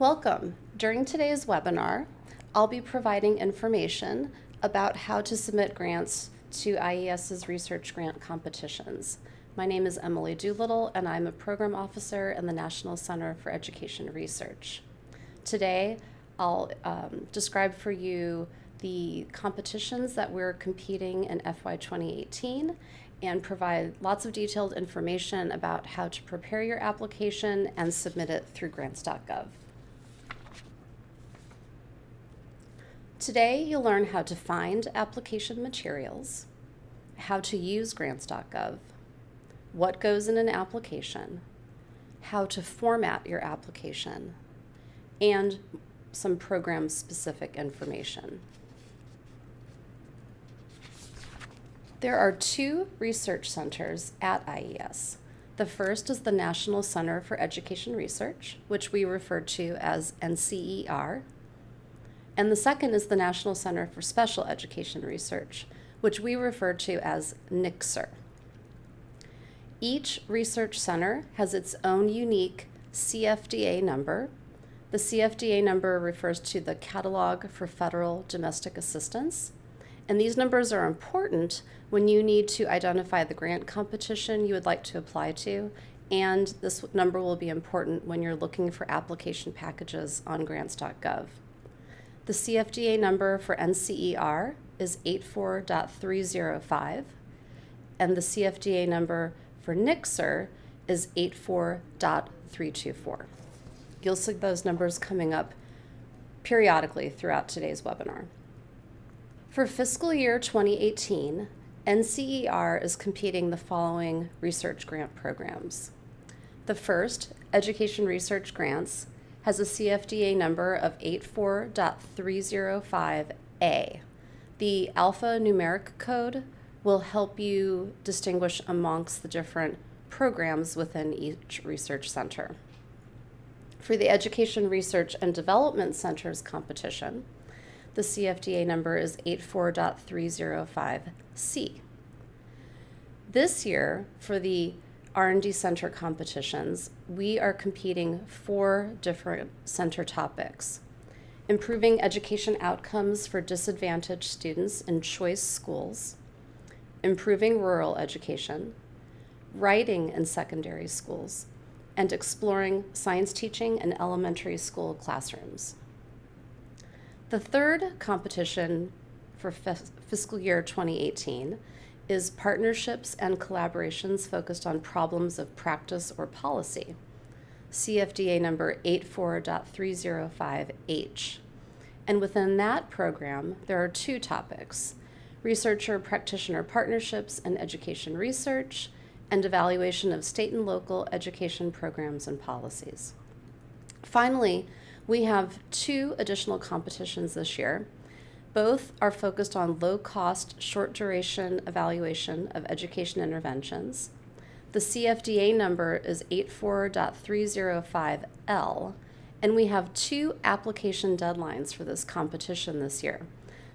Welcome. During today's webinar, I'll be providing information about how to submit grants to IES's research grant competitions. My name is Emily Doolittle, and I'm a program officer in the National Center for Education Research. Today, I'll describe for you the competitions that we're competing in FY 2018 and provide lots of detailed information about how to prepare your application and submit it through Grants.gov. Today, you'll learn how to find application materials, how to use Grants.gov, what goes in an application, how to format your application, and some program-specific information. There are two research centers at IES. The first is the National Center for Education Research, which we refer to as NCER. And the second is the National Center for Special Education Research, which we refer to as NCER. Each research center has its own unique CFDA number. The CFDA number refers to the Catalog for Federal Domestic Assistance. And these numbers are important when you need to identify the grant competition you would like to apply to, and this number will be important when you're looking for application packages on Grants.gov. The CFDA number for NCER is 84.305, and the CFDA number for NCER is 84.324. You'll see those numbers coming up periodically throughout today's webinar. For fiscal year 2018, NCER is competing the following research grant programs. The first, Education Research Grants, has a CFDA number of 84.305A. The alphanumeric code will help you distinguish amongst the different programs within each research center. For the Education Research and Development Centers competition, the CFDA number is 84.305C. This year, for the R&D Center competitions, we are competing 4 different center topics: improving education outcomes for disadvantaged students in choice schools, improving rural education, writing in secondary schools, and exploring science teaching in elementary school classrooms. The third competition for fiscal year 2018 is partnerships and collaborations focused on problems of practice or policy, CFDA number 84.305H. And within that program, there are 2 topics: researcher-practitioner partnerships in education research and evaluation of state and local education programs and policies. Finally, we have 2 additional competitions this year. Both are focused on low-cost, short-duration evaluation of education interventions. The CFDA number is 84.305L, and we have 2 application deadlines for this competition this year.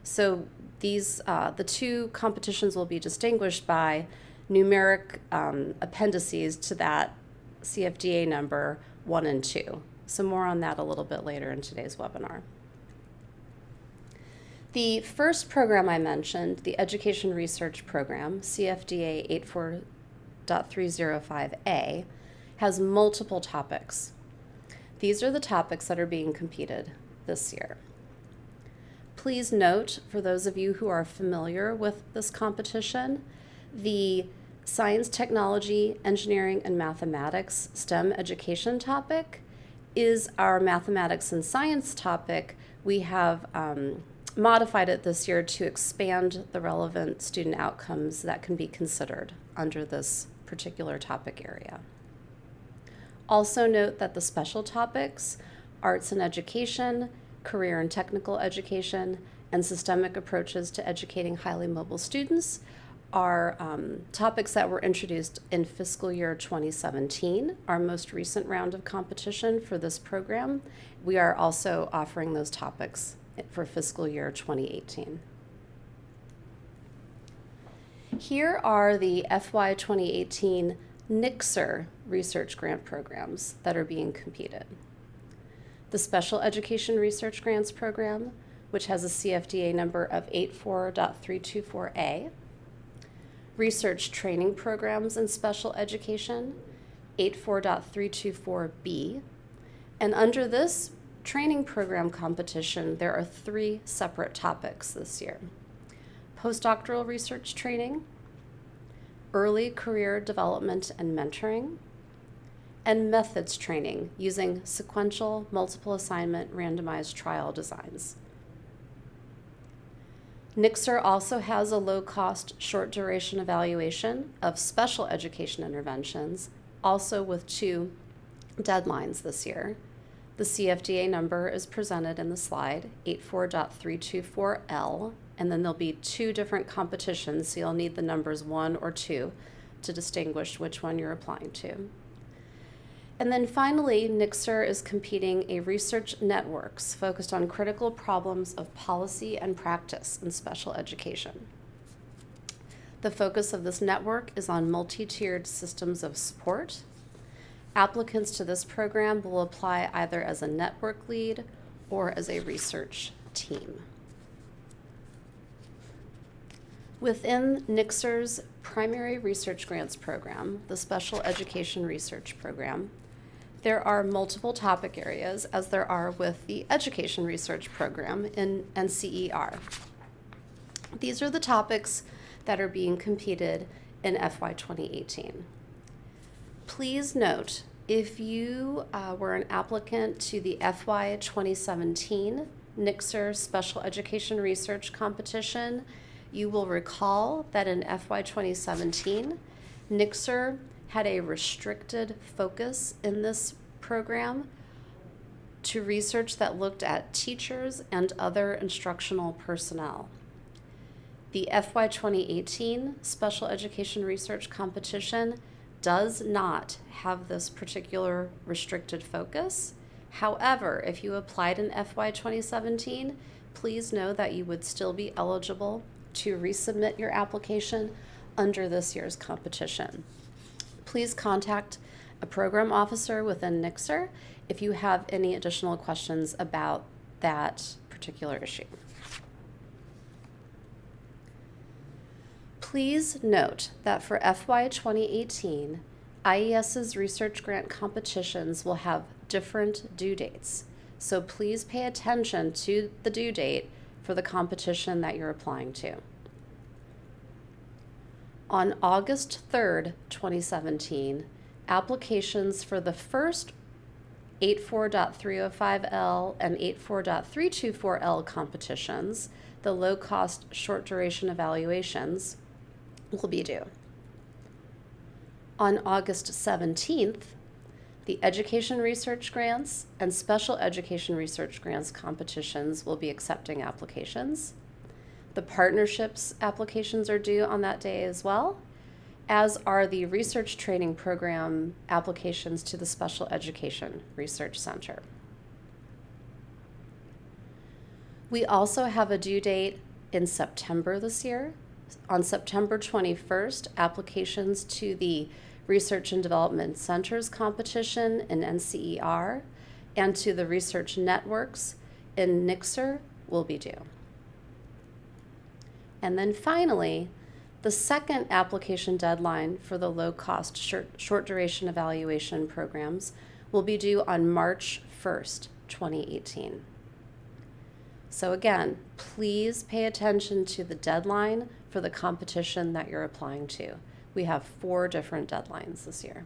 So these, the 2 competitions will be distinguished by numeric appendices to that CFDA number 1 and 2. So more on that a little bit later in today's webinar. The first program I mentioned, the Education Research Program, CFDA 84.305A, has multiple topics. These are the topics that are being competed this year. Please note, for those of you who are familiar with this competition, the Science, Technology, Engineering, and Mathematics STEM education topic is our mathematics and science topic. We have modified it this year to expand the relevant student outcomes that can be considered under this particular topic area. Also note that the special topics, arts and education, career and technical education, and systemic approaches to educating highly mobile students, are topics that were introduced in fiscal year 2017, our most recent round of competition for this program. We are also offering those topics for fiscal year 2018. Here are the FY 2018 NCER research grant programs that are being competed. the Special Education Research Grants Program, which has a CFDA number of 84.324A, Research Training Programs in Special Education, 84.324B, and under this training program competition, there are 3 separate topics this year: postdoctoral research training, early career development and mentoring, and methods training using sequential multiple assignment randomized trial designs. NCER also has a low-cost, short-duration evaluation of special education interventions, also with 2 deadlines this year. The CFDA number is presented in the slide, 84.324L, and then there'll be 2 different competitions, so you'll need the numbers 1 or 2 to distinguish which one you're applying to. And then finally, NCER is competing a research networks focused on critical problems of policy and practice in special education. The focus of this network is on multi-tiered systems of support. Applicants to this program will apply either as a network lead or as a research team. Within NCER's primary research grants program, the Special Education Research Program, there are multiple topic areas, as there are with the Education Research Program in NCER. These are the topics that are being competed in FY 2018. Please note, if you were an applicant to the FY 2017 NCER Special Education Research Competition, you will recall that in FY 2017, NCER had a restricted focus in this program to research that looked at teachers and other instructional personnel. The FY 2018 Special Education Research Competition does not have this particular restricted focus. However, if you applied in FY 2017, please know that you would still be eligible to resubmit your application under this year's competition. Please contact a program officer within NCER if you have any additional questions about that particular issue. Please note that for FY 2018, IES's research grant competitions will have different due dates, so please pay attention to the due date for the competition that you're applying to. On August 3rd, 2017, applications for the first 84.305L and 84.324L competitions, the low-cost short-duration evaluations, will be due. On August 17th, the Education Research Grants and Special Education Research Grants competitions will be accepting applications. The partnerships applications are due on that day as well, as are the Research Training Program applications to the Special Education Research Center. We also have a due date in September this year. On September 21st, applications to the Research and Development Centers competition in NCER and to the Research Networks in NCER will be due. And then finally, the second application deadline for the low-cost short-duration evaluation programs will be due on March 1st, 2018. So again, please pay attention to the deadline for the competition that you're applying to. We have 4 different deadlines this year.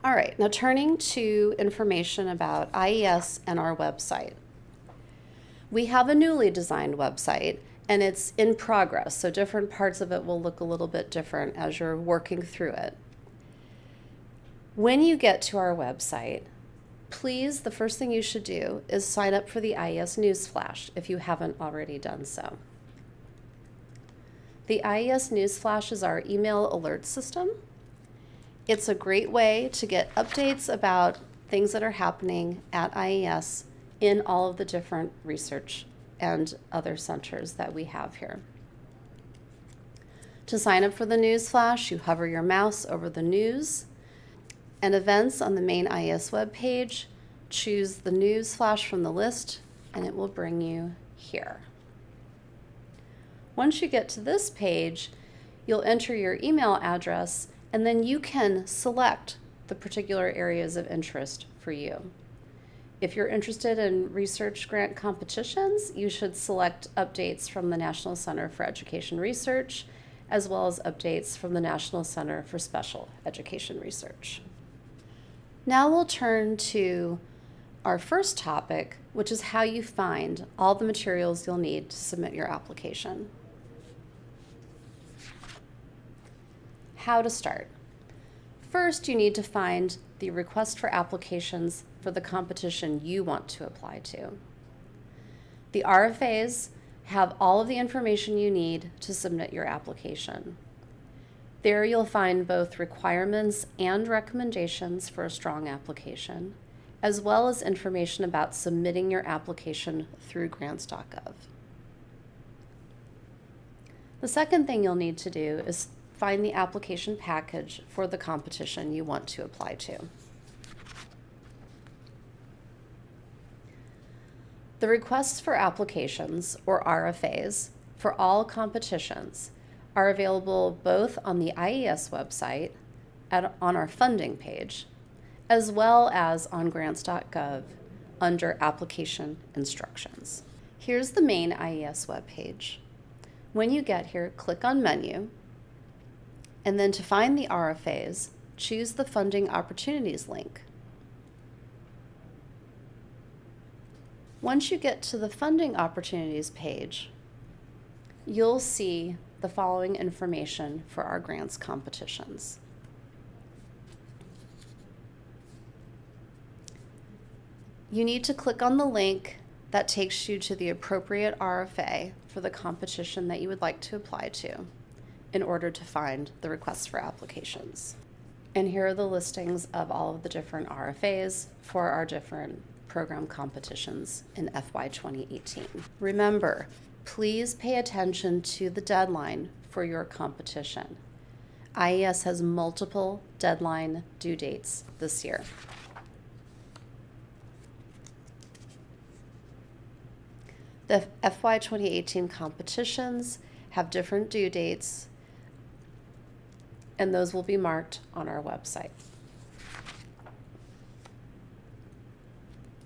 All right, now turning to information about IES and our website. We have a newly designed website, and it's in progress, so different parts of it will look a little bit different as you're working through it. When you get to our website, please, the first thing you should do is sign up for the IES Newsflash if you haven't already done so. The IES Newsflash is our email alert system. It's a great way to get updates about things that are happening at IES in all of the different research and other centers that we have here. To sign up for the Newsflash, you hover your mouse over the news. and Events on the main IES web page, choose the news flash from the list, and it will bring you here. Once you get to this page, you'll enter your email address, and then you can select the particular areas of interest for you. If you're interested in research grant competitions, you should select updates from the National Center for Education Research, as well as updates from the National Center for Special Education Research. Now we'll turn to our first topic, which is how you find all the materials you'll need to submit your application. How to start. First, you need to find the request for applications for the competition you want to apply to. The RFAs have all of the information you need to submit your application. There you'll find both requirements and recommendations for a strong application, as well as information about submitting your application through Grants.gov. The second thing you'll need to do is find the application package for the competition you want to apply to. The requests for applications, or RFAs, for all competitions are available both on the IES website on our funding page, as well as on Grants.gov under Application Instructions. Here's the main IES webpage. When you get here, click on Menu, and then to find the RFAs, choose the Funding Opportunities link. Once you get to the Funding Opportunities page, you'll see the following information for our grants competitions. You need to click on the link that takes you to the appropriate RFA for the competition that you would like to apply to in order to find the requests for applications. And here are the listings of all of the different RFAs for our different program competitions in FY 2018. Remember, please pay attention to the deadline for your competition. IES has multiple deadline due dates this year. The FY 2018 competitions have different due dates, and those will be marked on our website.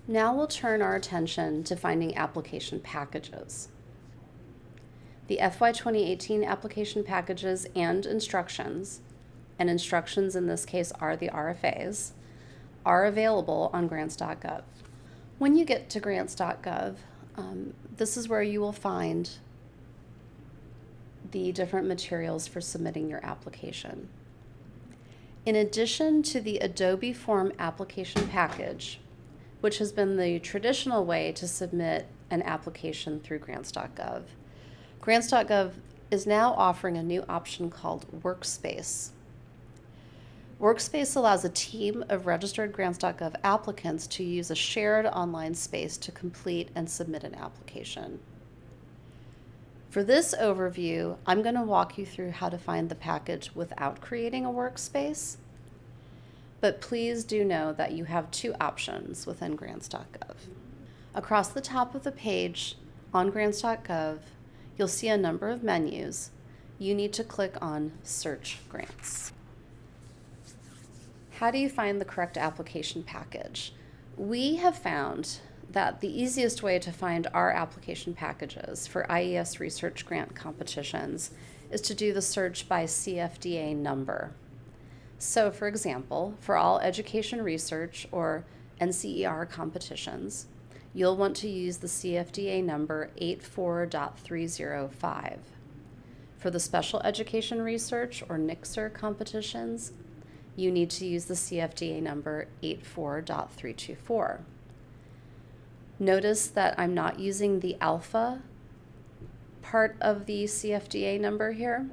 Now we'll turn our attention to finding application packages. The FY 2018 application packages and instructions in this case are the RFAs, are available on Grants.gov. When you get to Grants.gov, this is where you will find the different materials for submitting your application. In addition to the Adobe Form application package, which has been the traditional way to submit an application through Grants.gov, Grants.gov is now offering a new option called Workspace. Workspace allows a team of registered Grants.gov applicants to use a shared online space to complete and submit an application. For this overview, I'm going to walk you through how to find the package without creating a workspace, but please do know that you have two options within Grants.gov. Across the top of the page on Grants.gov, you'll see a number of menus. You need to click on Search Grants. How do you find the correct application package? We have found that the easiest way to find our application packages for IES research grant competitions is to do the search by CFDA number. So for example, for all education research or NCER competitions, you'll want to use the CFDA number 84.305. For the special education research or NCER competitions, you need to use the CFDA number 84.324. Notice that I'm not using the alpha part of the CFDA number here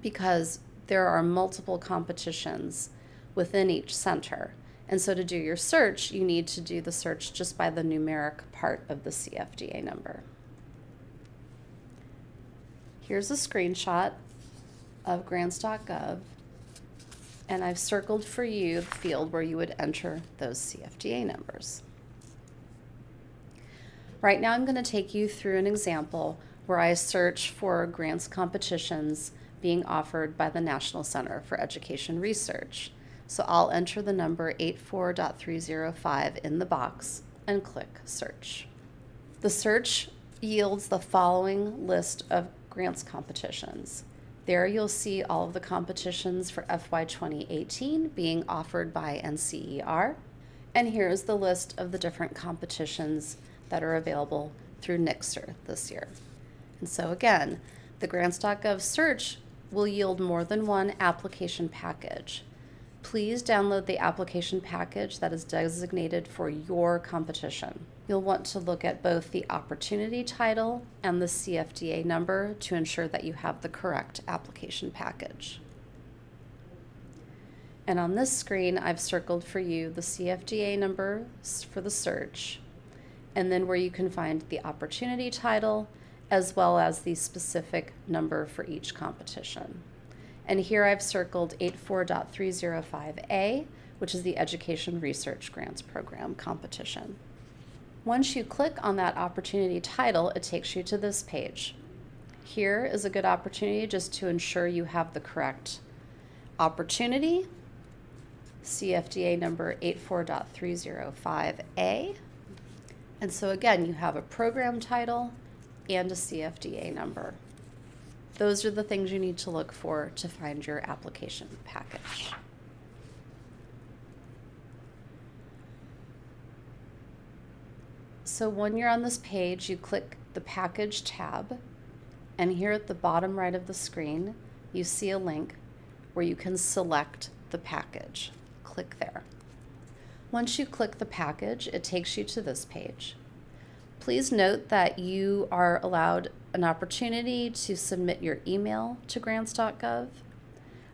because there are multiple competitions within each center. And so to do your search, you need to do the search just by the numeric part of the CFDA number. Here's a screenshot of Grants.gov And I've circled for you the field where you would enter those CFDA numbers. Right now I'm going to take you through an example where I search for grants competitions being offered by the National Center for Education Research. So I'll enter the number 84.305 in the box and click search. The search yields the following list of grants competitions. There you'll see all of the competitions for FY 2018 being offered by NCER. And here's the list of the different competitions that are available through NCER this year. And so again, the Grants.gov search will yield more than one application package. Please download the application package that is designated for your competition. You'll want to look at both the opportunity title and the CFDA number to ensure that you have the correct application package. And on this screen, I've circled for you the CFDA number for the search, and then where you can find the opportunity title, as well as the specific number for each competition. And here I've circled 84.305A, which is the Education Research Grants Program competition. Once you click on that opportunity title, it takes you to this page. Here is a good opportunity just to ensure you have the correct opportunity, CFDA number 84.305A. And so again, you have a program title and a CFDA number. Those are the things you need to look for to find your application package. So when you're on this page, you click the Package tab, and here at the bottom right of the screen, you see a link where you can select the package. Click there. Once you click the package, it takes you to this page. Please note that you are allowed an opportunity to submit your email to Grants.gov.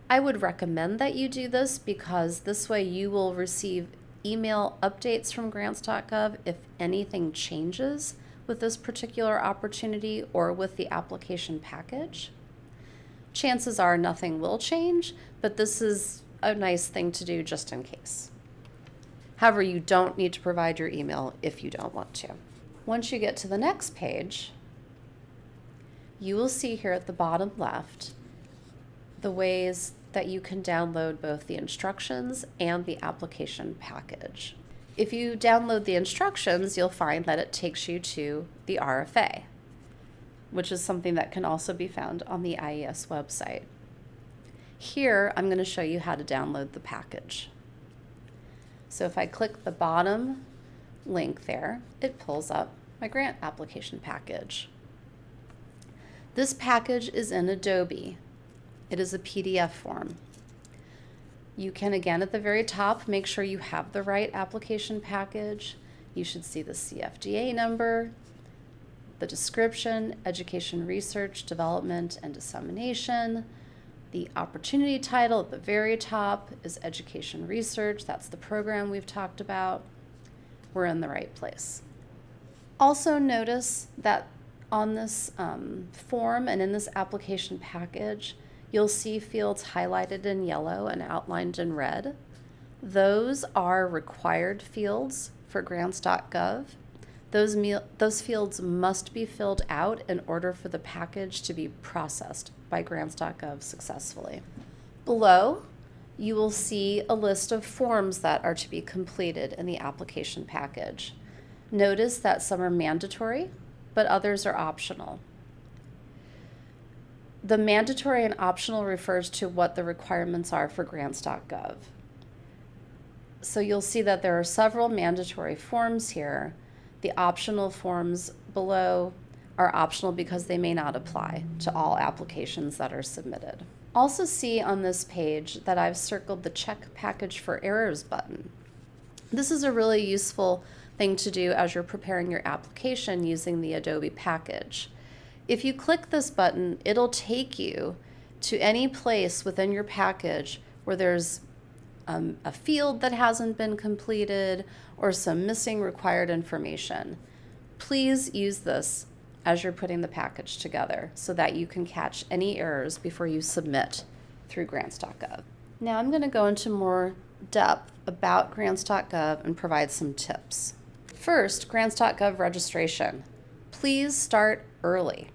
I would recommend that you do this because this way you will receive email updates from Grants.gov if anything changes with this particular opportunity or with the application package. Chances are nothing will change, but this is a nice thing to do just in case. However, you don't need to provide your email if you don't want to. Once you get to the next page, you will see here at the bottom left the ways that you can download both the instructions and the application package. If you download the instructions, you'll find that it takes you to the RFA, which is something that can also be found on the IES website. Here, I'm going to show you how to download the package. So if I click the bottom link there, it pulls up my grant application package. This package is in Adobe. It is a PDF form. You can, again, at the very top, make sure you have the right application package. You should see the CFDA number, the description, education research, development, and dissemination. The opportunity title at the very top is education research. That's the program we've talked about. We're in the right place. Also notice that on this form and in this application package, you'll see fields highlighted in yellow and outlined in red. Those are required fields for Grants.gov. Those fields must be filled out in order for the package to be processed by Grants.gov successfully. Below, you will see a list of forms that are to be completed in the application package. Notice that some are mandatory, but others are optional. The mandatory and optional refers to what the requirements are for Grants.gov. So you'll see that there are several mandatory forms here. The optional forms below are optional because they may not apply to all applications that are submitted. Also see on this page that I've circled the Check Package for Errors button. This is a really useful thing to do as you're preparing your application using the Adobe package. If you click this button, it'll take you to any place within your package where there's a field that hasn't been completed or some missing required information. Please use this as you're putting the package together so that you can catch any errors before you submit through Grants.gov. Now I'm going to go into more depth about Grants.gov and provide some tips. First, Grants.gov registration. Please start early.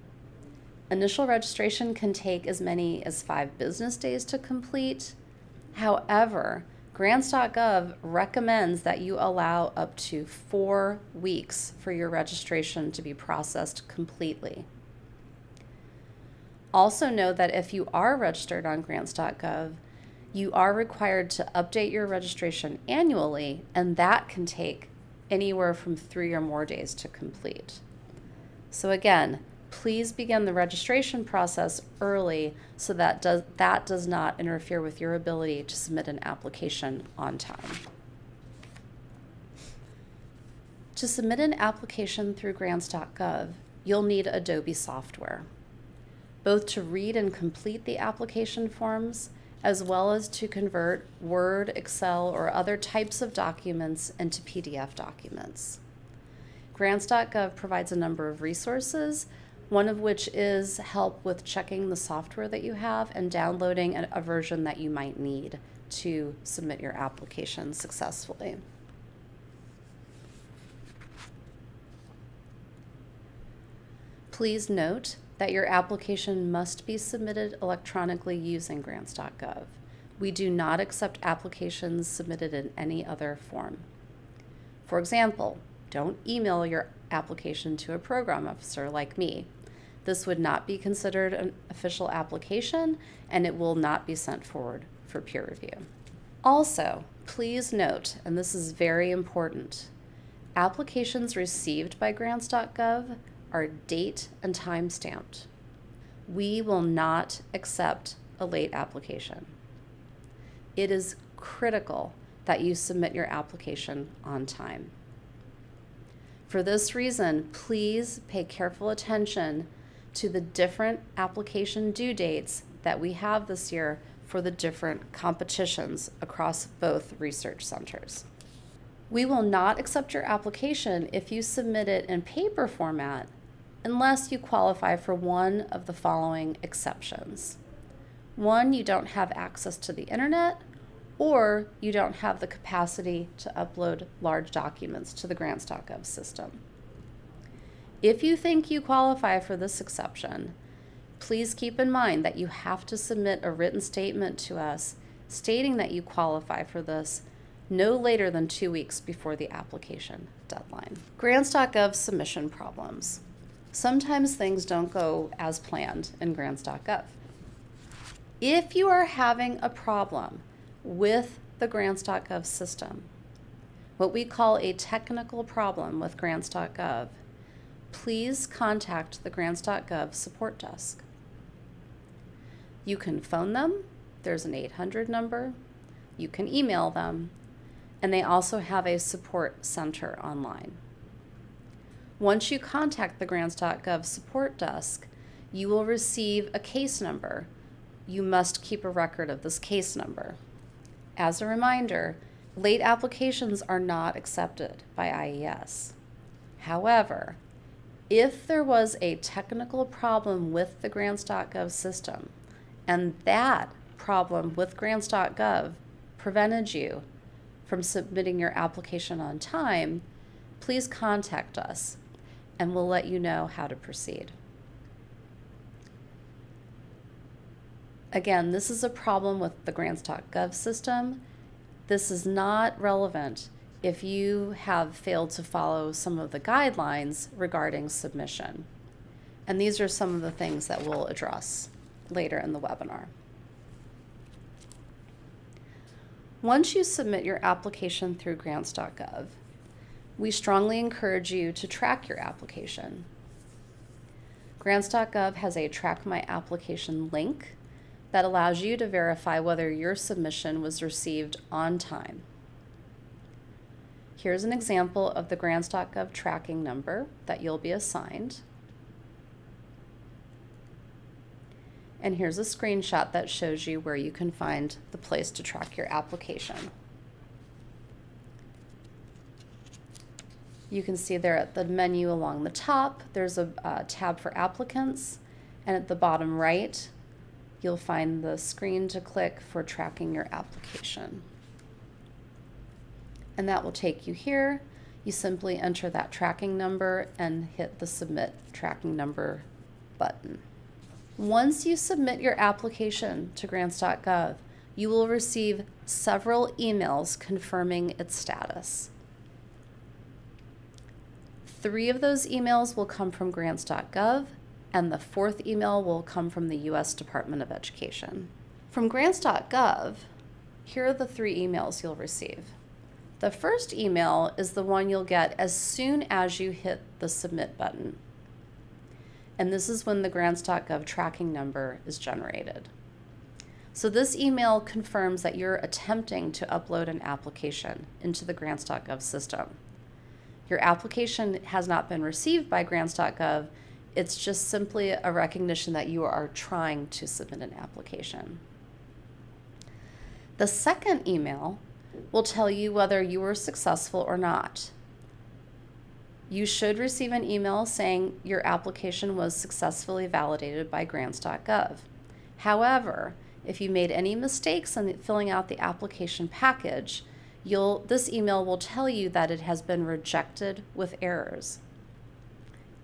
Initial registration can take as many as 5 business days to complete. However, Grants.gov recommends that you allow up to 4 weeks for your registration to be processed completely. Also know that if you are registered on Grants.gov, you are required to update your registration annually, and that can take anywhere from 3 or more days to complete. So again, please begin the registration process early so that does not interfere with your ability to submit an application on time. To submit an application through Grants.gov, you'll need Adobe software, both to read and complete the application forms, as well as to convert Word, Excel, or other types of documents into PDF documents. Grants.gov provides a number of resources, one of which is help with checking the software that you have and downloading a version that you might need to submit your application successfully. Please note that your application must be submitted electronically using Grants.gov. We do not accept applications submitted in any other form. For example, don't email your application to a program officer like me. This would not be considered an official application, and it will not be sent forward for peer review. Also, please note, and this is very important, applications received by Grants.gov are date and time stamped. We will not accept a late application. It is critical that you submit your application on time. For this reason, please pay careful attention to the different application due dates that we have this year for the different competitions across both research centers. We will not accept your application if you submit it in paper format unless you qualify for one of the following exceptions. 1, you don't have access to the internet, or you don't have the capacity to upload large documents to the Grants.gov system. If you think you qualify for this exception, please keep in mind that you have to submit a written statement to us stating that you qualify for this no later than 2 weeks before the application deadline. Grants.gov submission problems. Sometimes things don't go as planned in Grants.gov. If you are having a problem with the Grants.gov system, what we call a technical problem with Grants.gov, please contact the Grants.gov support desk. You can phone them, there's an 800 number, you can email them, and they also have a support center online. Once you contact the Grants.gov support desk, you will receive a case number. You must keep a record of this case number. As a reminder, late applications are not accepted by IES. However, if there was a technical problem with the Grants.gov system, and that problem with Grants.gov prevented you from submitting your application on time, please contact us, and we'll let you know how to proceed. Again, this is a problem with the Grants.gov system. This is not relevant if you have failed to follow some of the guidelines regarding submission. And these are some of the things that we'll address later in the webinar. Once you submit your application through Grants.gov, we strongly encourage you to track your application. Grants.gov has a Track My Application link that allows you to verify whether your submission was received on time. Here's an example of the Grants.gov tracking number that you'll be assigned. And here's a screenshot that shows you where you can find the place to track your application. You can see there at the menu along the top, there's a tab for applicants, and at the bottom right, you'll find the screen to click for tracking your application. And that will take you here. You simply enter that tracking number and hit the Submit Tracking Number button. Once you submit your application to Grants.gov, you will receive several emails confirming its status. 3 of those emails will come from Grants.gov, and the 4th email will come from the U.S. Department of Education. From Grants.gov, here are the 3 emails you'll receive. The first email is the one you'll get as soon as you hit the Submit button. And this is when the Grants.gov tracking number is generated. So this email confirms that you're attempting to upload an application into the Grants.gov system. Your application has not been received by Grants.gov. It's just simply a recognition that you are trying to submit an application. The second email will tell you whether you were successful or not. You should receive an email saying your application was successfully validated by Grants.gov. However, if you made any mistakes in filling out the application package, this email will tell you that it has been rejected with errors.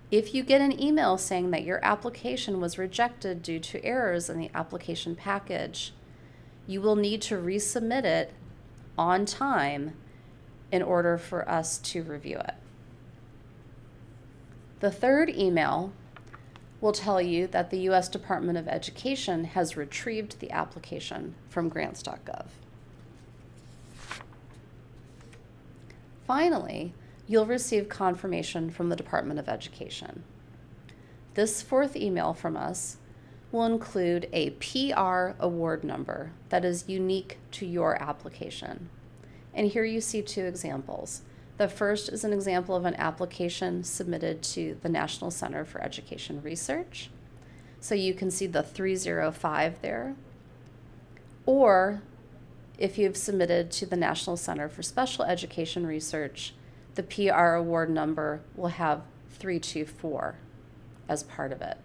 If you get an email saying that your application was rejected due to errors in the application package, you will need to resubmit it on time in order for us to review it. The third email will tell you that the U.S. Department of Education has retrieved the application from Grants.gov. Finally, you'll receive confirmation from the Department of Education. This 4th email from us will include a PR award number that is unique to your application. And here you see 2 examples. The first is an example of an application submitted to the National Center for Education Research. So you can see the 305 there. Or if you've submitted to the National Center for Special Education Research, the PR award number will have 324 as part of it.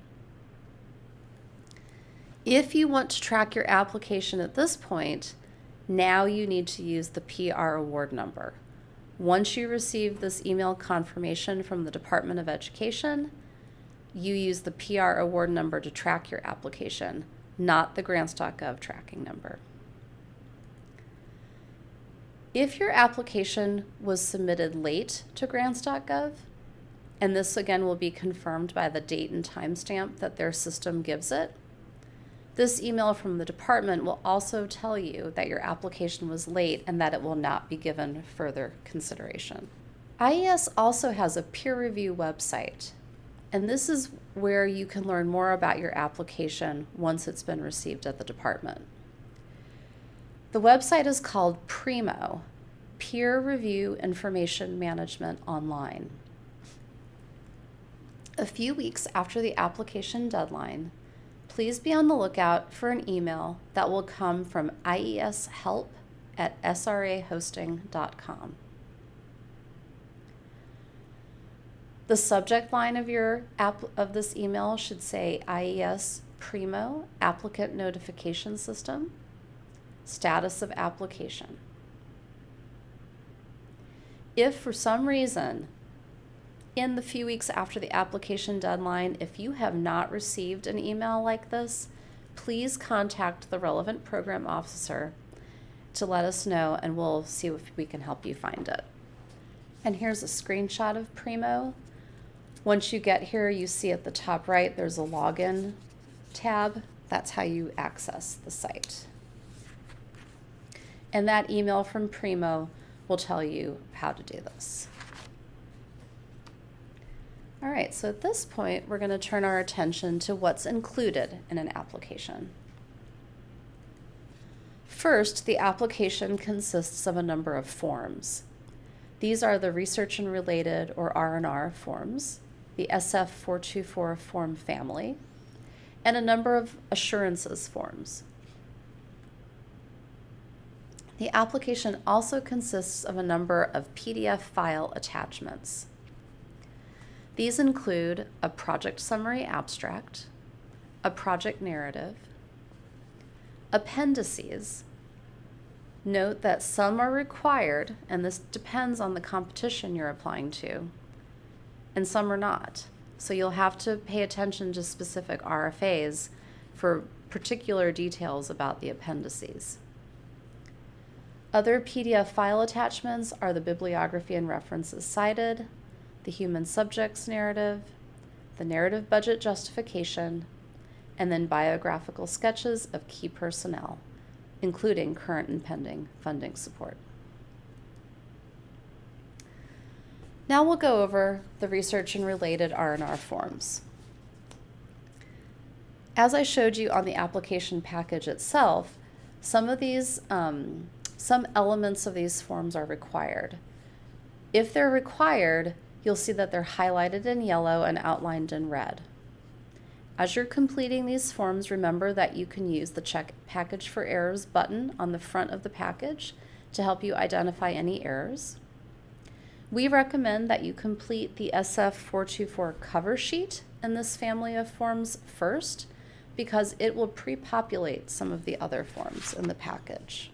If you want to track your application at this point, now you need to use the PR award number. Once you receive this email confirmation from the Department of Education, you use the PR award number to track your application, not the Grants.gov tracking number. If your application was submitted late to Grants.gov, and this again will be confirmed by the date and timestamp that their system gives it, this email from the department will also tell you that your application was late and that it will not be given further consideration. IES also has a peer review website, and this is where you can learn more about your application once it's been received at the department. The website is called PRIMO, Peer Review Information Management Online. A few weeks after the application deadline, please be on the lookout for an email that will come from ieshelp@srahosting.com. The subject line of this email should say IES PRIMO Applicant Notification System, Status of Application. If for some reason, in the few weeks after the application deadline, if you have not received an email like this, please contact the relevant program officer to let us know, and we'll see if we can help you find it. And here's a screenshot of PRIMO. Once you get here, you see at the top right, there's a login tab. That's how you access the site. And that email from PRIMO will tell you how to do this. All right, so at this point, we're going to turn our attention to what's included in an application. First, the application consists of a number of forms. These are the Research and Related, or R&R forms, the SF424 form family, and a number of assurances forms. The application also consists of a number of PDF file attachments. These include a project summary abstract, a project narrative, Appendices. Note that some are required, and this depends on the competition you're applying to, and some are not. So you'll have to pay attention to specific RFAs for particular details about the appendices. Other PDF file attachments are the bibliography and references cited, the human subjects narrative, the narrative budget justification, and then biographical sketches of key personnel, including current and pending funding support. Now we'll go over the research and related R&R forms. As I showed you on the application package itself, some elements of these forms are required. If they're required, you'll see that they're highlighted in yellow and outlined in red. As you're completing these forms, remember that you can use the Check Package for Errors button on the front of the package to help you identify any errors. We recommend that you complete the SF424 cover sheet in this family of forms first, because it will pre-populate some of the other forms in the package.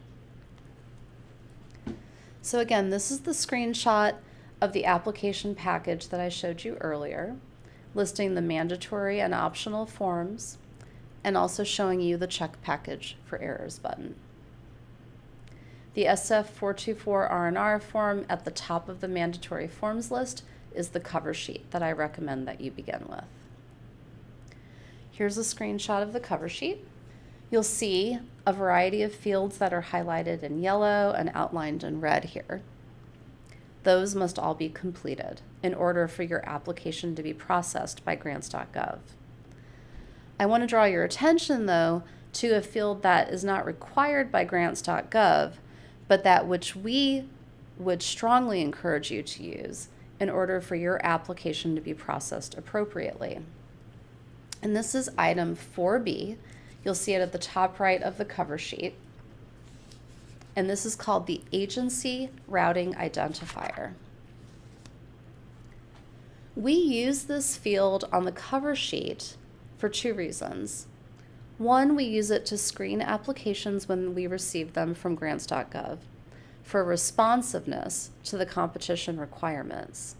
So again, this is the screenshot of the application package that I showed you earlier, listing the mandatory and optional forms, and also showing you the Check Package for Errors button. The SF424 R&R form at the top of the mandatory forms list is the cover sheet that I recommend that you begin with. Here's a screenshot of the cover sheet. You'll see a variety of fields that are highlighted in yellow and outlined in red here. Those must all be completed in order for your application to be processed by Grants.gov. I want to draw your attention, though, to a field that is not required by Grants.gov, but that which we would strongly encourage you to use in order for your application to be processed appropriately. And this is item 4B. You'll see it at the top right of the cover sheet. And this is called the Agency Routing Identifier. We use this field on the cover sheet for two reasons. One, we use it to screen applications when we receive them from Grants.gov for responsiveness to the competition requirements.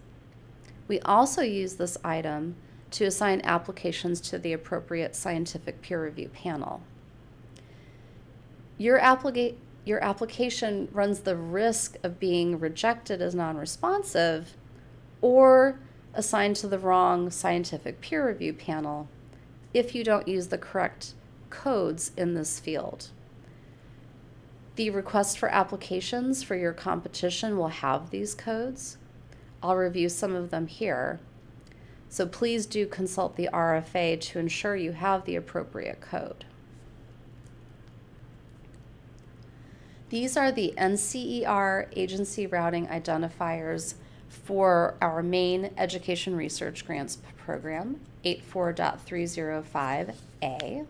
We also use this item to assign applications to the appropriate scientific peer review panel. Your application runs the risk of being rejected as non-responsive or assigned to the wrong scientific peer review panel if you don't use the correct codes in this field. The request for applications for your competition will have these codes. I'll review some of them here. So please do consult the RFA to ensure you have the appropriate code. These are the NCER agency routing identifiers for our main education research grants program, 84.305A.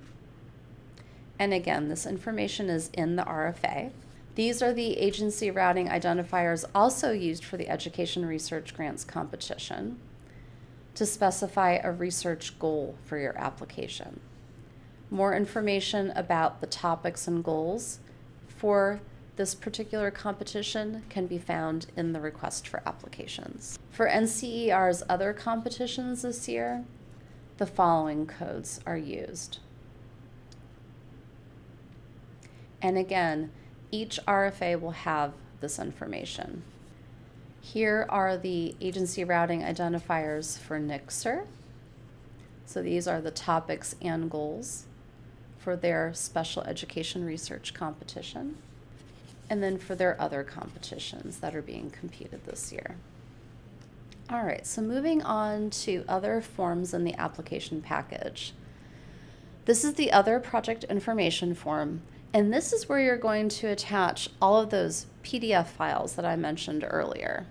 And again, this information is in the RFA. These are the agency routing identifiers also used for the education research grants competition to specify a research goal for your application. More information about the topics and goals for this particular competition can be found in the request for applications. For NCER's other competitions this year, the following codes are used. And again, each RFA will have this information. Here are the agency routing identifiers for NCER. So these are the topics and goals for their special education research competition, and then for their other competitions that are being competed this year. All right, so moving on to other forms in the application package. This is the other project information form, and this is where you're going to attach all of those PDF files that I mentioned earlier.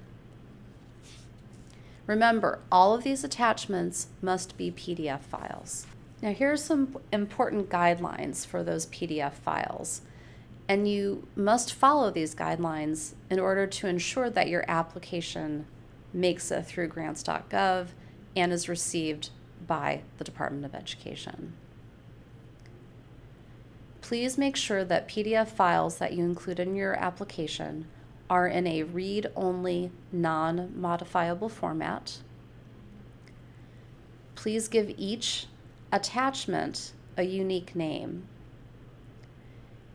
Remember, all of these attachments must be PDF files. Now here's some important guidelines for those PDF files, and you must follow these guidelines in order to ensure that your application makes it through Grants.gov and is received by the Department of Education. Please make sure that PDF files that you include in your application are in a read-only, non-modifiable format. Please give each attachment a unique name.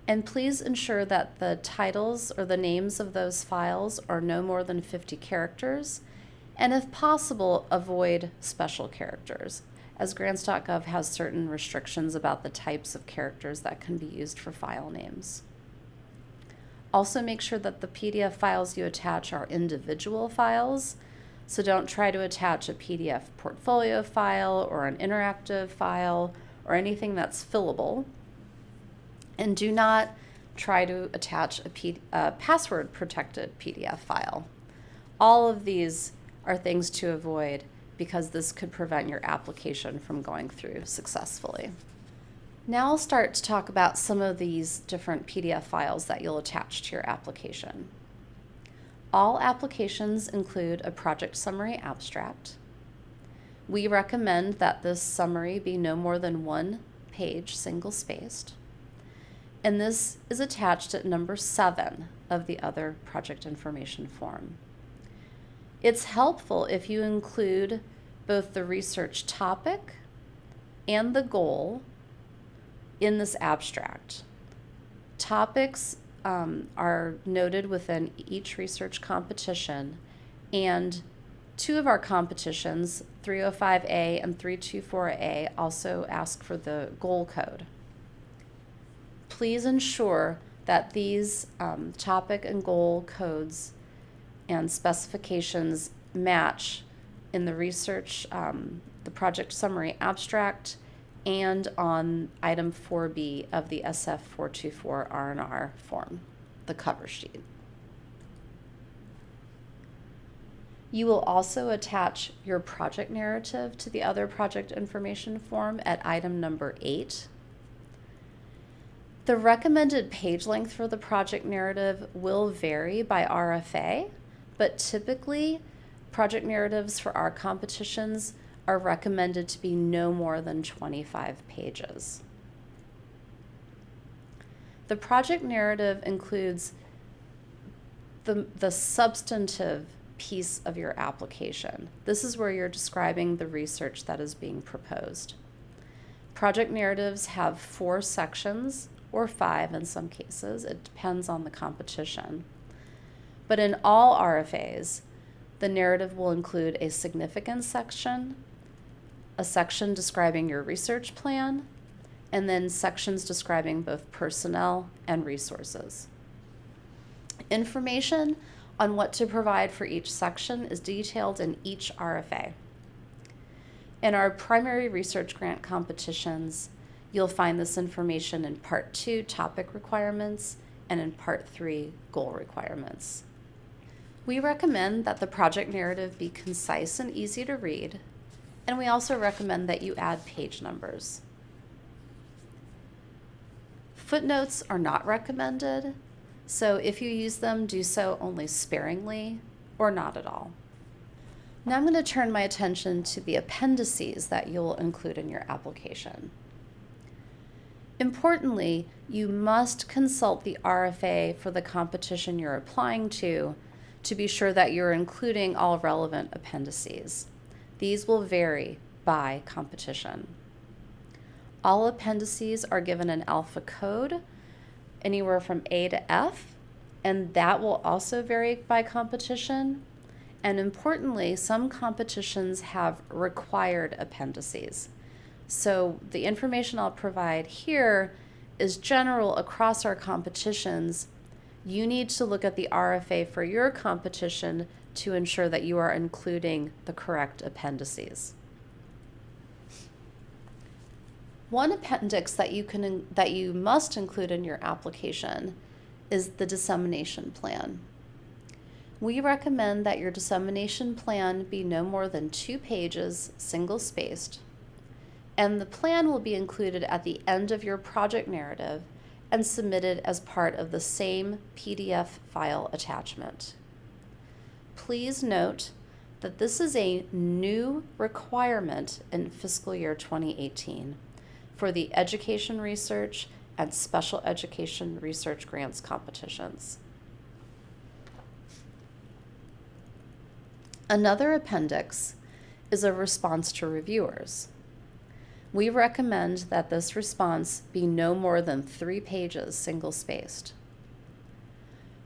And please ensure that the titles or the names of those files are no more than 50 characters, and if possible, avoid special characters, as Grants.gov has certain restrictions about the types of characters that can be used for file names. Also make sure that the PDF files you attach are individual files, so don't try to attach a PDF portfolio file or an interactive file or anything that's fillable. And do not try to attach a password-protected PDF file. All of these are things to avoid because this could prevent your application from going through successfully. Now I'll start to talk about some of these different PDF files that you'll attach to your application. All applications include a project summary abstract. We recommend that this summary be no more than 1 page, single-spaced. And this is attached at number 7 of the other project information form. It's helpful if you include both the research topic and the goal in this abstract. Topics are noted within each research competition, and 2 of our competitions, 305A and 324A, also ask for the goal code. Please ensure that these topic and goal codes and specifications match in the research, the project summary abstract, and on item 4B of the SF424 R&R form, the cover sheet. You will also attach your project narrative to the other project information form at item number 8. The recommended page length for the project narrative will vary by RFA, but typically project narratives for our competitions are recommended to be no more than 25 pages. The project narrative includes the substantive piece of your application. This is where you're describing the research that is being proposed. Project narratives have 4 sections, or 5 in some cases. It depends on the competition. But in all RFAs, the narrative will include a significance section, a section describing your research plan, and then sections describing both personnel and resources. Information on what to provide for each section is detailed in each RFA. In our primary research grant competitions, you'll find this information in Part 2, topic requirements, and in Part 3, goal requirements. We recommend that the project narrative be concise and easy to read, and we also recommend that you add page numbers. Footnotes are not recommended, so if you use them, do so only sparingly or not at all. Now I'm going to turn my attention to the appendices that you'll include in your application. Importantly, you must consult the RFA for the competition you're applying to be sure that you're including all relevant appendices. These will vary by competition. All appendices are given an alpha code, anywhere from A to F, and that will also vary by competition. And importantly, some competitions have required appendices. So the information I'll provide here is general across our competitions. You need to look at the RFA for your competition to ensure that you are including the correct appendices. One appendix that you must include in your application is the Dissemination Plan. We recommend that your Dissemination Plan be no more than 2 pages, single-spaced, and the plan will be included at the end of your project narrative and submitted as part of the same PDF file attachment. Please note that this is a new requirement in fiscal year 2018 for the education research and special education research grants competitions. Another appendix is a response to reviewers. We recommend that this response be no more than 3 pages single-spaced.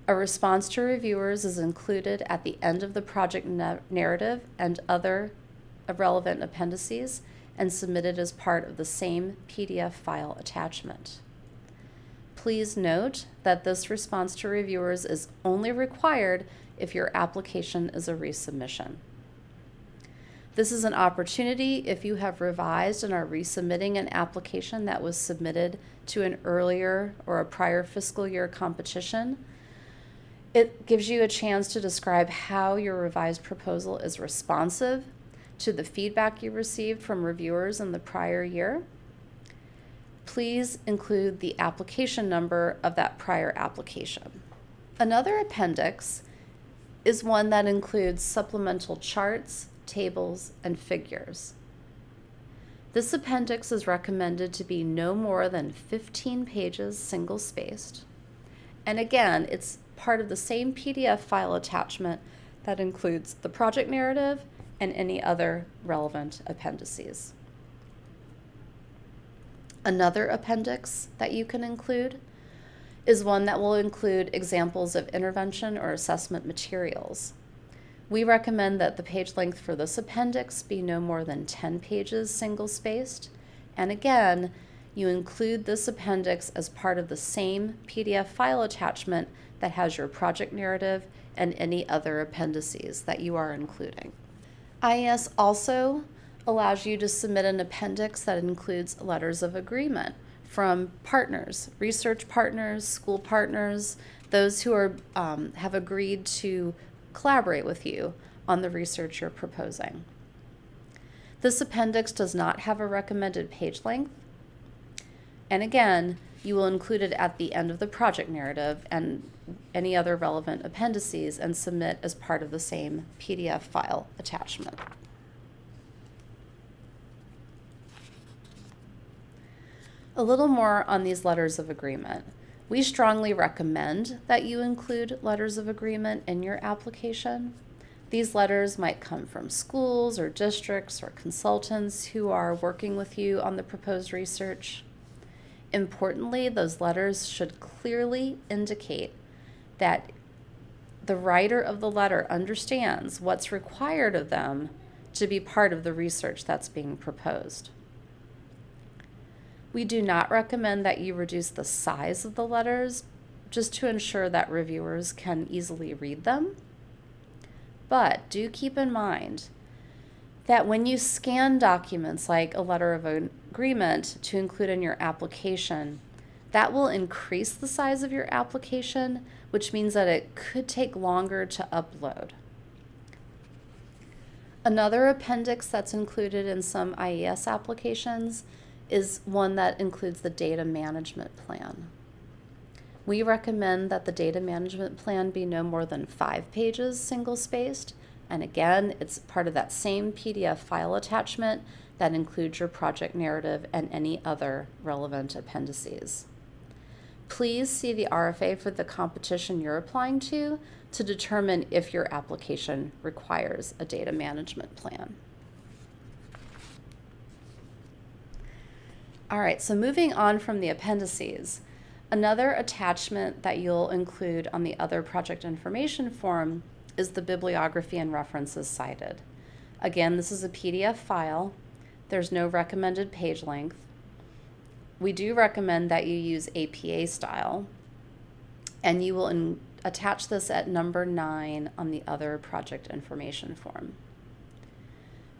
A response to reviewers is included at the end of the project narrative and other relevant appendices and submitted as part of the same PDF file attachment. Please note that this response to reviewers is only required if your application is a resubmission. This is an opportunity if you have revised and are resubmitting an application that was submitted to an earlier or a prior fiscal year competition. It gives you a chance to describe how your revised proposal is responsive to the feedback you received from reviewers in the prior year. Please include the application number of that prior application. Another appendix is one that includes supplemental charts, tables, and figures. This appendix is recommended to be no more than 15 pages single-spaced. And again, it's part of the same PDF file attachment that includes the project narrative and any other relevant appendices. Another appendix that you can include is one that will include examples of intervention or assessment materials. We recommend that the page length for this appendix be no more than 10 pages single-spaced. And again, you include this appendix as part of the same PDF file attachment that has your project narrative and any other appendices that you are including. IES also allows you to submit an appendix that includes letters of agreement from partners, research partners, school partners, those who are have agreed to collaborate with you on the research you're proposing. This appendix does not have a recommended page length, and again, you will include it at the end of the project narrative and any other relevant appendices and submit as part of the same PDF file attachment. A little more on these letters of agreement. We strongly recommend that you include letters of agreement in your application. These letters might come from schools or districts or consultants who are working with you on the proposed research. Importantly, those letters should clearly indicate that the writer of the letter understands what's required of them to be part of the research that's being proposed. We do not recommend that you reduce the size of the letters just to ensure that reviewers can easily read them. But do keep in mind that when you scan documents like a letter of agreement to include in your application, that will increase the size of your application, which means that it could take longer to upload. Another appendix that's included in some IES applications is one that includes the data management plan. We recommend that the data management plan be no more than 5 pages single-spaced, and again, it's part of that same PDF file attachment that includes your project narrative and any other relevant appendices. Please see the RFA for the competition you're applying to determine if your application requires a data management plan. All right, so moving on from the appendices, another attachment that you'll include on the other project information form is the bibliography and references cited. Again, this is a PDF file. There's no recommended page length. We do recommend that you use APA style, and you will attach this at number 9 on the other project information form.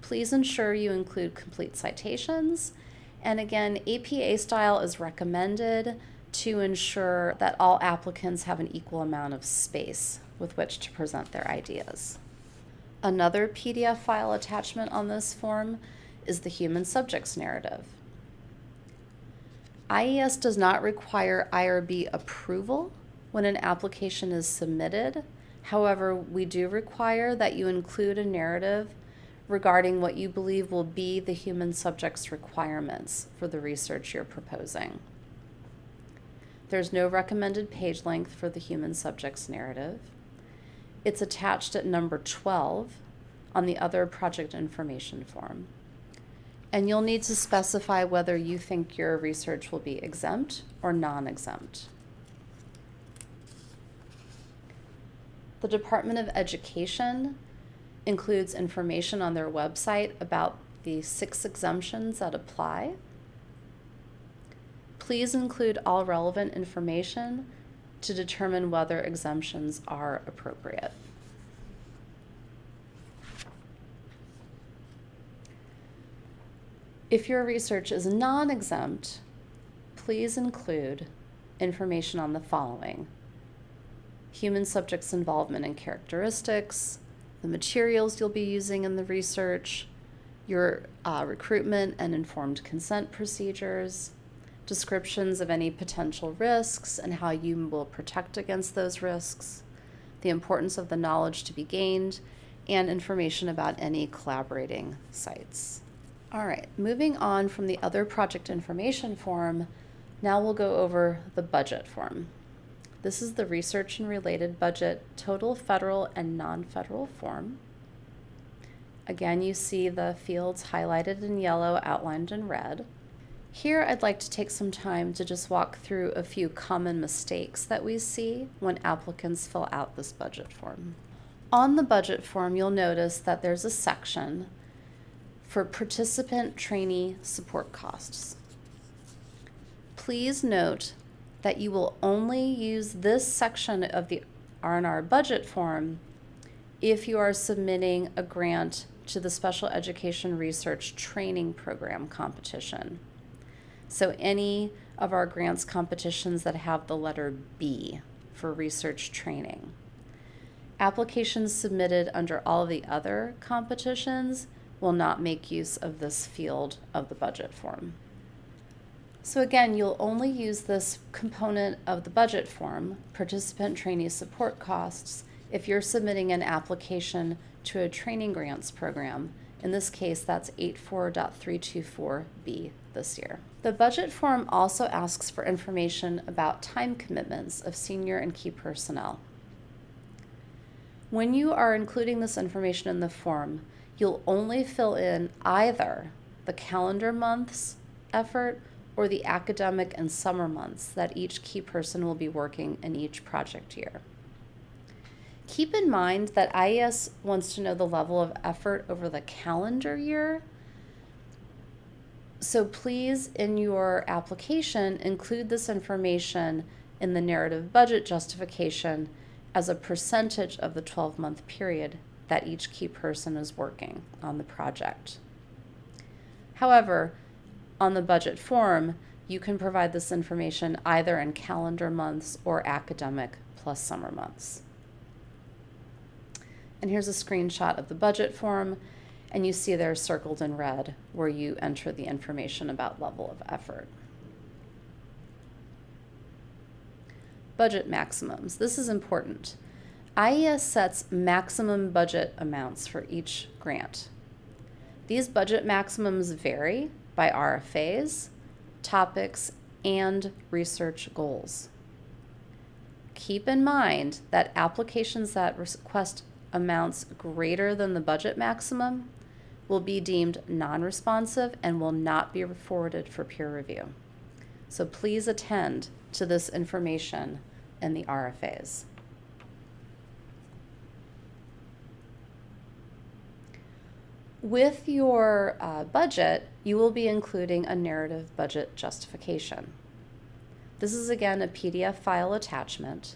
Please ensure you include complete citations. And again, APA style is recommended to ensure that all applicants have an equal amount of space with which to present their ideas. Another PDF file attachment on this form is the human subjects narrative. IES does not require IRB approval when an application is submitted. However, we do require that you include a narrative regarding what you believe will be the human subjects requirements for the research you're proposing. There's no recommended page length for the human subject's narrative. It's attached at number 12 on the other project information form. And you'll need to specify whether you think your research will be exempt or non-exempt. The Department of Education includes information on their website about the 6 exemptions that apply. Please include all relevant information to determine whether exemptions are appropriate. If your research is non-exempt, please include information on the following: human subjects' involvement and characteristics, the materials you'll be using in the research, your recruitment and informed consent procedures, descriptions of any potential risks and how you will protect against those risks, the importance of the knowledge to be gained, and information about any collaborating sites. All right, moving on from the other project information form, now we'll go over the budget form. This is the research and related budget total federal and non-federal form. Again, you see the fields highlighted in yellow, outlined in red. Here, I'd like to take some time to just walk through a few common mistakes that we see when applicants fill out this budget form. On the budget form, you'll notice that there's a section for participant trainee support costs. Please note that you will only use this section of the R&R budget form if you are submitting a grant to the Special Education Research Training Program competition. So any of our grants competitions that have the letter B for research training. Applications submitted under all of the other competitions will not make use of this field of the budget form. So again, you'll only use this component of the budget form, participant trainee support costs, if you're submitting an application to a training grants program. In this case, that's 84.324B this year. The budget form also asks for information about time commitments of senior and key personnel. When you are including this information in the form, you'll only fill in either the calendar month's effort or the academic and summer months that each key person will be working in each project year. Keep in mind that IES wants to know the level of effort over the calendar year. So please, in your application, include this information in the narrative budget justification as a percentage of the 12-month period that each key person is working on the project. However, on the budget form, you can provide this information either in calendar months or academic plus summer months. And here's a screenshot of the budget form, and you see they're circled in red where you enter the information about level of effort. Budget maximums. This is important. IES sets maximum budget amounts for each grant. These budget maximums vary by RFAs, topics, and research goals. Keep in mind that applications that request amounts greater than the budget maximum will be deemed non-responsive and will not be forwarded for peer review. So please attend to this information in the RFAs. With your budget, you will be including a narrative budget justification. This is again a PDF file attachment.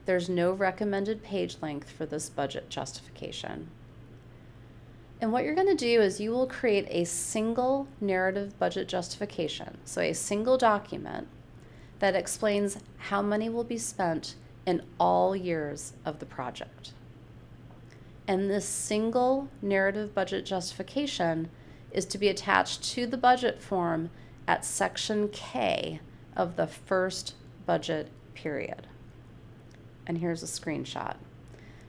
There's no recommended page length for this budget justification. And what you're going to do is you will create a single narrative budget justification, so a single document that explains how money will be spent in all years of the project. And this single narrative budget justification is to be attached to the budget form at section K of the first budget period. And here's a screenshot.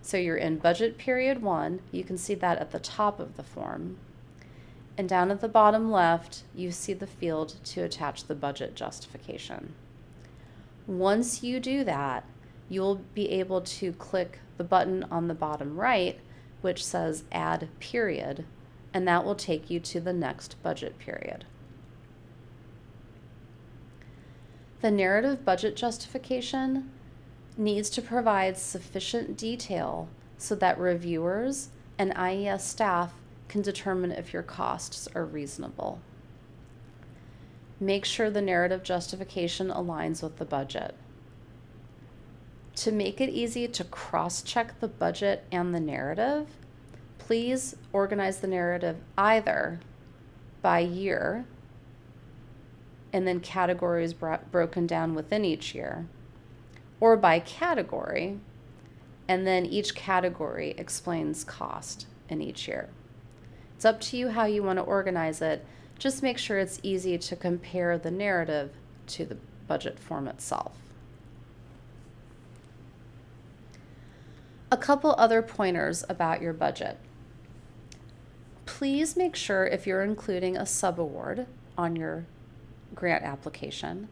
So you're in budget period 1, you can see that at the top of the form. And down at the bottom left, you see the field to attach the budget justification. Once you do that, you'll be able to click the button on the bottom right, which says Add Period, and that will take you to the next budget period. The narrative budget justification needs to provide sufficient detail so that reviewers and IES staff can determine if your costs are reasonable. Make sure the narrative justification aligns with the budget. To make it easy to cross-check the budget and the narrative, please organize the narrative either by year and then categories broken down within each year, or by category, and then each category explains cost in each year. It's up to you how you want to organize it. Just make sure it's easy to compare the narrative to the budget form itself. A couple other pointers about your budget. Please make sure if you're including a subaward on your grant application,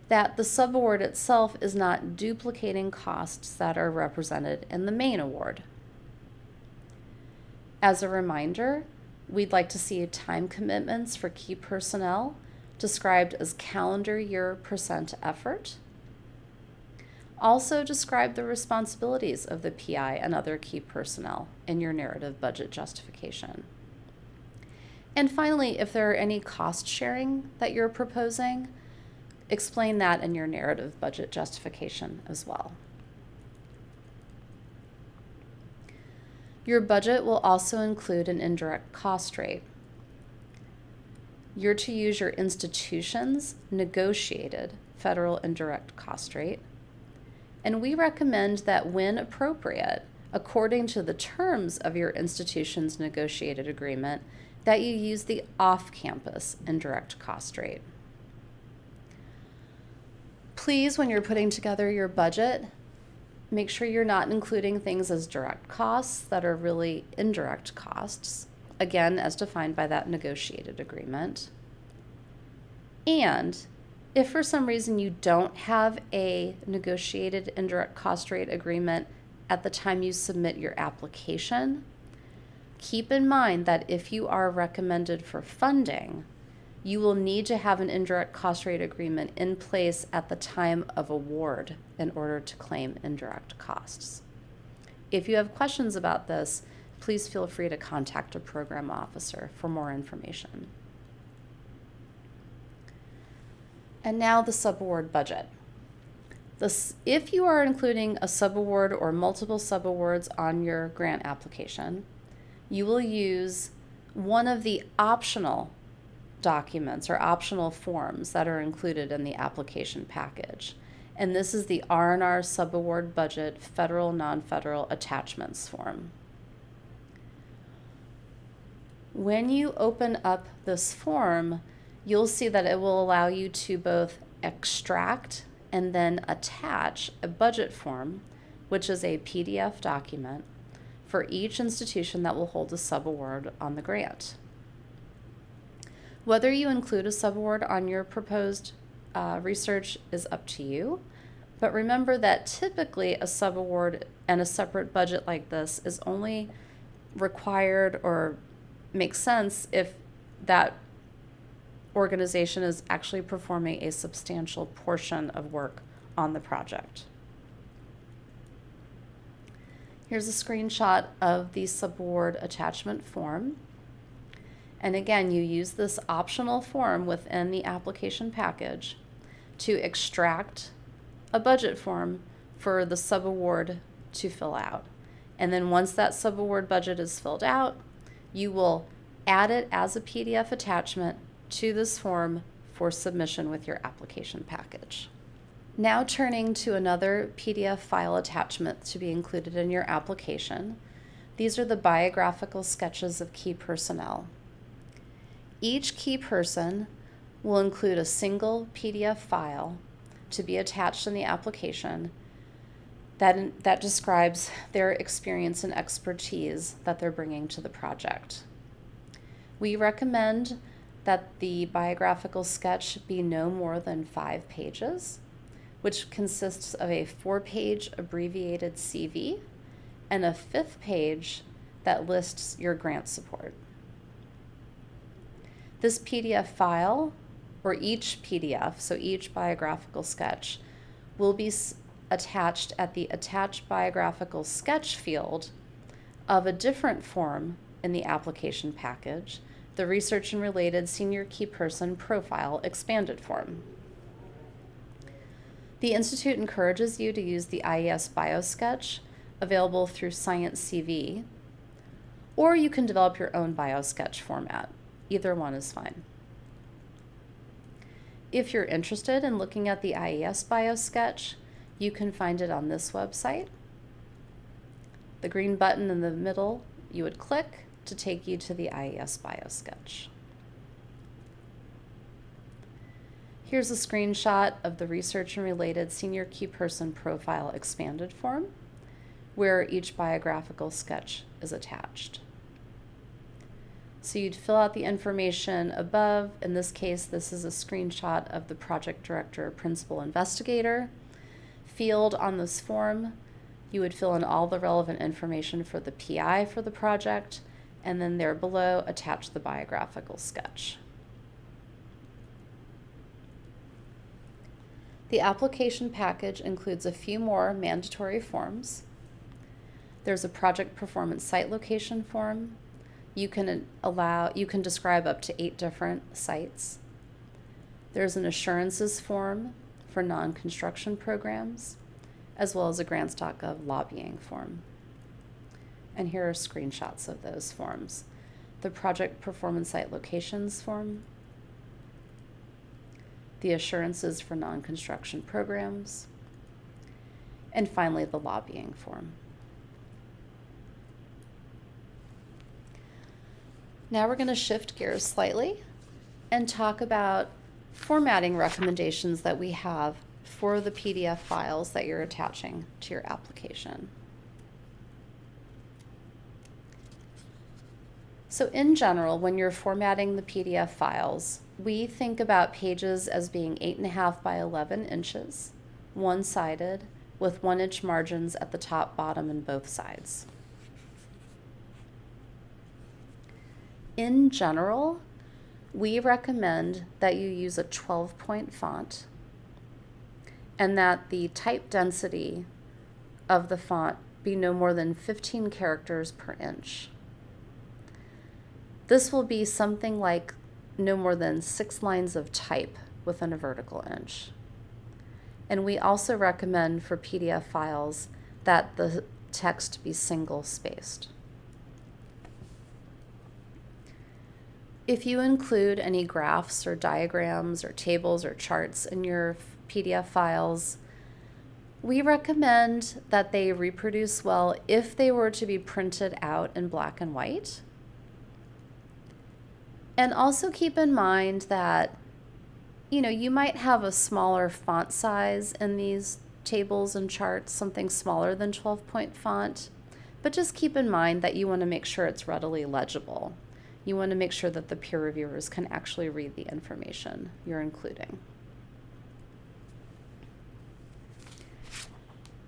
that the subaward itself is not duplicating costs that are represented in the main award. As a reminder, we'd like to see time commitments for key personnel described as calendar year % effort. Also describe the responsibilities of the PI and other key personnel in your narrative budget justification. And finally, if there are any cost sharing that you're proposing, explain that in your narrative budget justification as well. Your budget will also include an indirect cost rate. You're to use your institution's negotiated federal indirect cost rate, and we recommend that when appropriate, according to the terms of your institution's negotiated agreement, that you use the off-campus indirect cost rate. Please, when you're putting together your budget, make sure you're not including things as direct costs that are really indirect costs, again, as defined by that negotiated agreement. And if for some reason you don't have a negotiated indirect cost rate agreement at the time you submit your application, keep in mind that if you are recommended for funding, you will need to have an indirect cost rate agreement in place at the time of award in order to claim indirect costs. If you have questions about this, please feel free to contact a program officer for more information. And now the subaward budget. If you are including a subaward or multiple subawards on your grant application, you will use one of the optional documents or optional forms that are included in the application package. And this is the R&R Subaward Budget Federal Non-Federal Attachments form. When you open up this form, you'll see that it will allow you to both extract and then attach a budget form, which is a PDF document, for each institution that will hold a subaward on the grant. Whether you include a subaward on your proposed research is up to you, but remember that typically a subaward and a separate budget like this is only required or makes sense if that organization is actually performing a substantial portion of work on the project. Here's a screenshot of the subaward attachment form. And again, you use this optional form within the application package to extract a budget form for the subaward to fill out. And then once that subaward budget is filled out, you will add it as a PDF attachment to this form for submission with your application package. Now turning to another PDF file attachment to be included in your application. These are the biographical sketches of key personnel. Each key person will include a single PDF file to be attached in the application that describes their experience and expertise that they're bringing to the project. We recommend that the biographical sketch be no more than 5 pages. which consists of a 4-page abbreviated CV and a 5th page that lists your grant support. This PDF file, or each PDF, so each biographical sketch, will be attached at the Attach Biographical Sketch field of a different form in the application package, the Research and Related Senior Key Person Profile Expanded form. The Institute encourages you to use the IES Biosketch, available through Science CV, or you can develop your own Biosketch format. Either one is fine. If you're interested in looking at the IES Biosketch, you can find it on this website. The green button in the middle, you would click to take you to the IES Biosketch. Here's a screenshot of the Research and Related Senior Key Person Profile Expanded form, where each biographical sketch is attached. So you'd fill out the information above. In this case, this is a screenshot of the Project Director Principal Investigator field on this form. You would fill in all the relevant information for the PI for the project, and then there below attach the biographical sketch. The application package includes a few more mandatory forms. There's a project performance site location form. You can describe up to 8 different sites. There's an assurances form for non-construction programs, as well as a Grants.gov lobbying form. And here are screenshots of those forms. The project performance site locations form, the assurances for non-construction programs, and finally the lobbying form. Now we're going to shift gears slightly and talk about formatting recommendations that we have for the PDF files that you're attaching to your application. So in general, when you're formatting the PDF files, we think about pages as being 8.5 by 11 inches, one-sided, with 1-inch margins at the top, bottom, and both sides. In general, we recommend that you use a 12-point font and that the type density of the font be no more than 15 characters per inch. This will be something like no more than 6 lines of type within a vertical inch. And we also recommend for PDF files that the text be single-spaced. If you include any graphs or diagrams or tables or charts in your PDF files, we recommend that they reproduce well if they were to be printed out in black and white. And also keep in mind that, you might have a smaller font size in these tables and charts, something smaller than 12-point font, but just keep in mind that you want to make sure it's readily legible. You want to make sure that the peer reviewers can actually read the information you're including.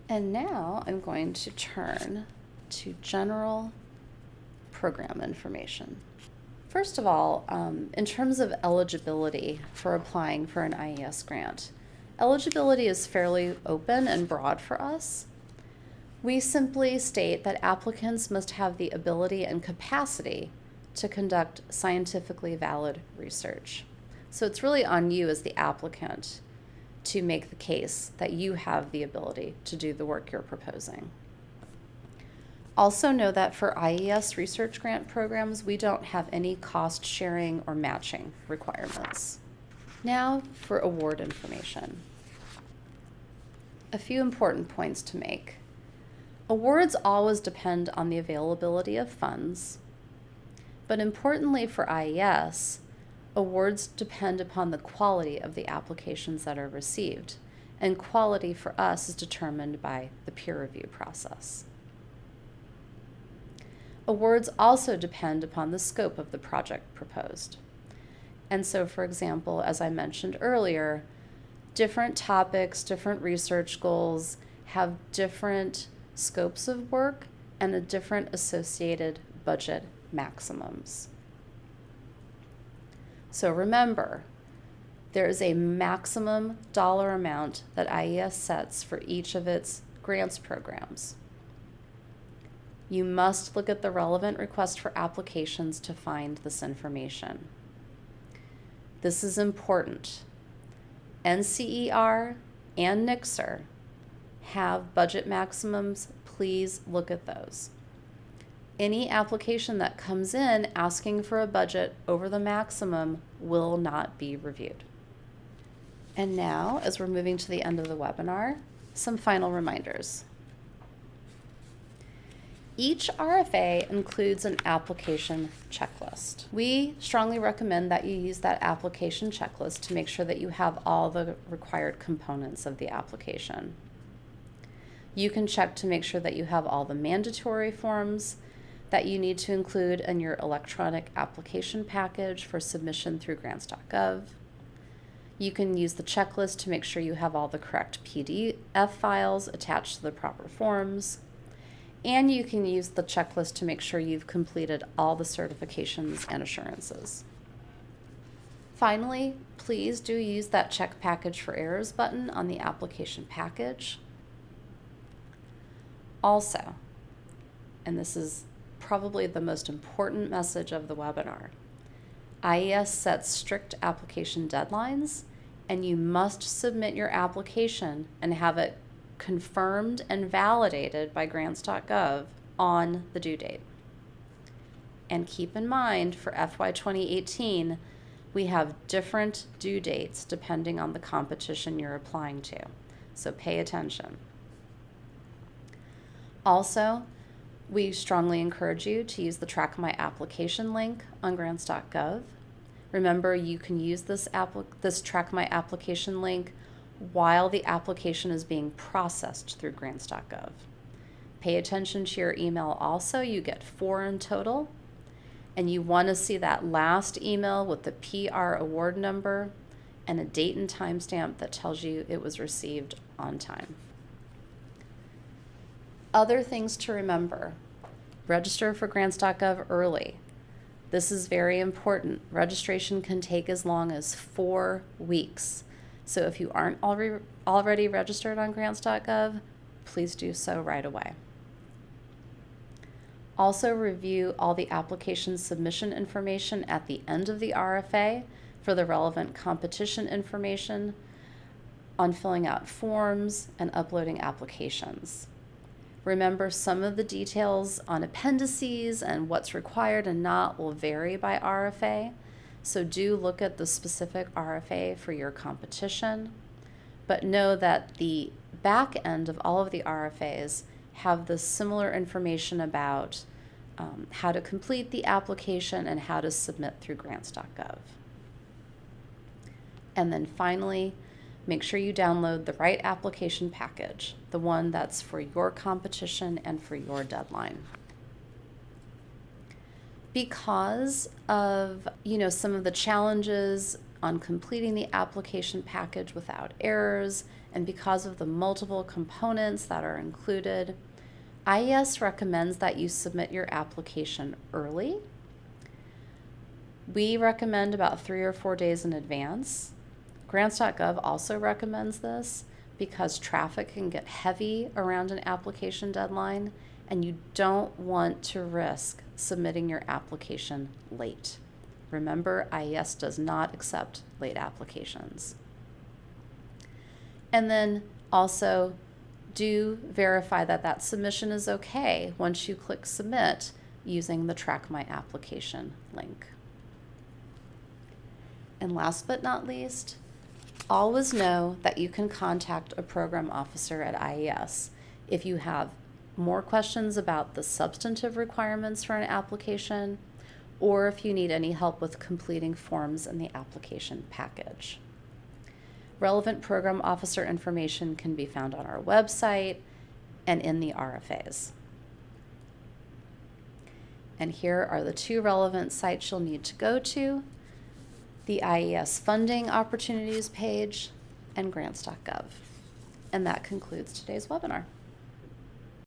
And now I'm going to turn to general program information. First of all, in terms of eligibility for applying for an IES grant, eligibility is fairly open and broad for us. We simply state that applicants must have the ability and capacity to conduct scientifically valid research. So it's really on you as the applicant to make the case that you have the ability to do the work you're proposing. Also know that for IES research grant programs, we don't have any cost sharing or matching requirements. Now for award information. A few important points to make. Awards always depend on the availability of funds, but importantly for IES, awards depend upon the quality of the applications that are received, and quality for us is determined by the peer review process. Awards also depend upon the scope of the project proposed. And so, for example, as I mentioned earlier, Different topics, different research goals have different scopes of work and a different associated budget maximums. So remember, there is a maximum dollar amount that IES sets for each of its grants programs. You must look at the relevant request for applications to find this information. This is important. NCER and NCER have budget maximums. Please look at those. Any application that comes in asking for a budget over the maximum will not be reviewed. And now, as we're moving to the end of the webinar, some final reminders. Each RFA includes an application checklist. We strongly recommend that you use that application checklist to make sure that you have all the required components of the application. You can check to make sure that you have all the mandatory forms that you need to include in your electronic application package for submission through Grants.gov. You can use the checklist to make sure you have all the correct PDF files attached to the proper forms. And you can use the checklist to make sure you've completed all the certifications and assurances. Finally, please do use that Check Package for Errors button on the application package. Also, and this is probably the most important message of the webinar, IES sets strict application deadlines, and you must submit your application and have it confirmed and validated by Grants.gov on the due date. And keep in mind, for FY 2018, we have different due dates depending on the competition you're applying to, so pay attention. Also, we strongly encourage you to use the Track My Application link on Grants.gov. Remember, you can use this Track My Application link while the application is being processed through Grants.gov. Pay attention to your email also. You get 4 in total, and you want to see that last email with the PR award number and a date and timestamp that tells you it was received on time. Other things to remember: register for Grants.gov early. This is very important. Registration can take as long as 4 weeks. So if you aren't already registered on Grants.gov, please do so right away. Also, review all the application submission information at the end of the RFA for the relevant competition information on filling out forms and uploading applications. Remember, some of the details on appendices and what's required and not will vary by RFA. So do look at the specific RFA for your competition, but know that the back end of all of the RFAs have the similar information about how to complete the application and how to submit through Grants.gov. And then finally, make sure you download the right application package, the one that's for your competition and for your deadline. Because of, some of the challenges on completing the application package without errors, and because of the multiple components that are included, IES recommends that you submit your application early. We recommend about 3 or 4 days in advance. Grants.gov also recommends this because traffic can get heavy around an application deadline, and you don't want to risk submitting your application late. Remember, IES does not accept late applications. And then also do verify that that submission is okay once you click submit using the Track My Application link. And last but not least, always know that you can contact a program officer at IES if you have more questions about the substantive requirements for an application, or if you need any help with completing forms in the application package. Relevant program officer information can be found on our website and in the RFAs. And here are the 2 relevant sites you'll need to go to: the IES Funding Opportunities page and Grants.gov. And that concludes today's webinar.